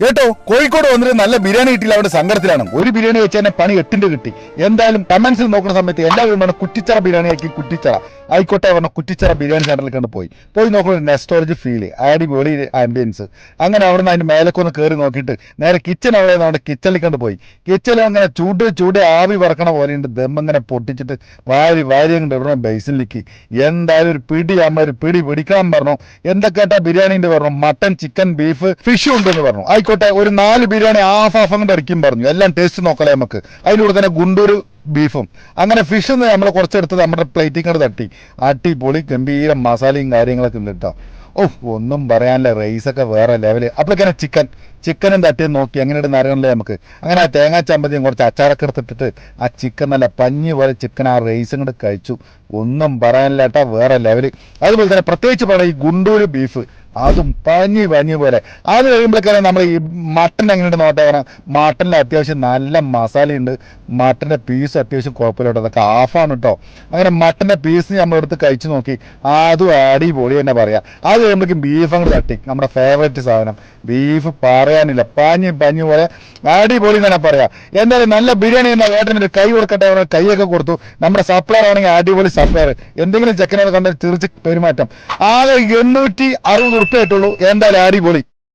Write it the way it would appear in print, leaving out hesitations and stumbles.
കേട്ടോ, കോഴിക്കോട് വന്നിട്ട് നല്ല ബിരിയാണി കിട്ടിയില്ല, അവിടെ സങ്കടത്തിലാണ്. ഒരു ബിരിയാണി വെച്ച് തന്നെ പണി 8ന്റെ കിട്ടി. എന്തായാലും കമന്റ്സിൽ നോക്കുന്ന സമയത്ത് എല്ലാവരും പറഞ്ഞ കുറ്റിച്ചറ ബിരിയാണി ആക്കി, കുറ്റിച്ചറ ആയിക്കോട്ടെ പറഞ്ഞ കുറ്റിച്ചറ ബിരിയാണി സെന്ററിൽ കണ്ട് പോയി നോക്കുന്ന നെസ്റ്റോളജി ഫീൽ, അടിപൊളി ആംബിയൻസ്. അങ്ങനെ അവിടെ നിന്ന് അതിന്റെ മേലക്കൊന്ന് കയറി നോക്കിയിട്ട് നേരെ കിച്ചൺ അവിടെ നമ്മുടെ കിച്ചണിൽ കണ്ട് പോയി. കിച്ചണിൽ അങ്ങനെ ചൂട് ആവി പറക്കണ പോലെയുണ്ട്. ദം അങ്ങനെ പൊട്ടിച്ചിട്ട് വാരി കൊണ്ട് ഇവിടെ ബേസിലേക്ക് എന്തായാലും ഒരു പിടി പിടിക്കാൻ പറഞ്ഞു. എന്തൊക്കെയാ ബിരിയാണിന്റെ പറഞ്ഞു, മട്ടൻ, ചിക്കൻ, ബീഫ്, ഫിഷും ഉണ്ടെന്ന് പറഞ്ഞു. ആയിക്കോട്ടെ, ഒരു 4 ബിരിയാണി ഹാഫ് അങ്ങോട്ട് അടിക്കും പറഞ്ഞു. എല്ലാം ടേസ്റ്റ് നോക്കലേ നമുക്ക്. അതിലൂടെ തന്നെ ഗുണ്ടൂർ ബീഫും അങ്ങനെ ഫിഷ് നമ്മൾ കുറച്ചെടുത്ത് നമ്മുടെ പ്ലേറ്റിൽ കണ്ട് തട്ടി അടിപൊളി ഗംഭീര മസാലയും കാര്യങ്ങളൊക്കെ ഉണ്ട് കേട്ടോ. ഒന്നും പറയാനില്ല, റൈസൊക്കെ വേറെ ലെവല്. അപ്പോഴേക്കാണ് ചിക്കനും തട്ടിയും നോക്കി അങ്ങനെ നരകണല്ലേ നമുക്ക്. അങ്ങനെ ആ തേങ്ങാ ചമ്മന്തിയും കുറച്ച് അച്ചാറൊക്കെ എടുത്തിട്ടിട്ട് ആ ചിക്കൻ നല്ല പഞ്ഞി പോലെ ചിക്കൻ ആ റൈസും കൂടെ കഴിച്ചു. ഒന്നും പറയാനില്ല കേട്ടാ, വേറെ ലെവല്. അതുപോലെ തന്നെ പ്രത്യേകിച്ച് പറയാം ഈ ഗുണ്ടൂര് ബീഫ്, അതും പഞ്ഞി പോലെ. അത് കഴിയുമ്പോഴേക്കാണ് നമ്മൾ ഈ മട്ടൻ എങ്ങനെയുണ്ട് നോട്ടെ പറയാം. മട്ടനിൽ അത്യാവശ്യം നല്ല മസാലയുണ്ട്, മട്ടൻ്റെ പീസ് അത്യാവശ്യം കുഴപ്പമില്ല കേട്ടോ. അതൊക്കെ ഹാഫാണ് കേട്ടോ. അങ്ങനെ മട്ടൻ്റെ പീസ് നമ്മളെടുത്ത് കഴിച്ചു നോക്കി, അതും അടിപൊളി തന്നെ പറയാം. അത് കഴിയുമ്പോഴേക്കും ബീഫ് അങ്ങോട്ട് തട്ടി, നമ്മുടെ ഫേവറേറ്റ് സാധനം ബീഫ് പറയാനില്ല, പഞ്ഞി പോലെ അടിപൊളി തന്നെ പറയാം. എന്തായാലും നല്ല ബിരിയാണി എന്ന വേട്ടന് കൈ കൊടുക്കട്ടെ, കൈയൊക്കെ കൊടുത്തു. നമ്മുടെ സപ്ലയർ ആണെങ്കിൽ അടിപൊളി സപ്ലയർ, എന്തെങ്കിലും ചെക്കനെ കണ്ടാൽ തീർച്ച പെരുമാറ്റം. ആകെ 860 ഉറുപ്പിക ആയിട്ടുള്ളൂ. എന്തായാലും അടിപൊളി.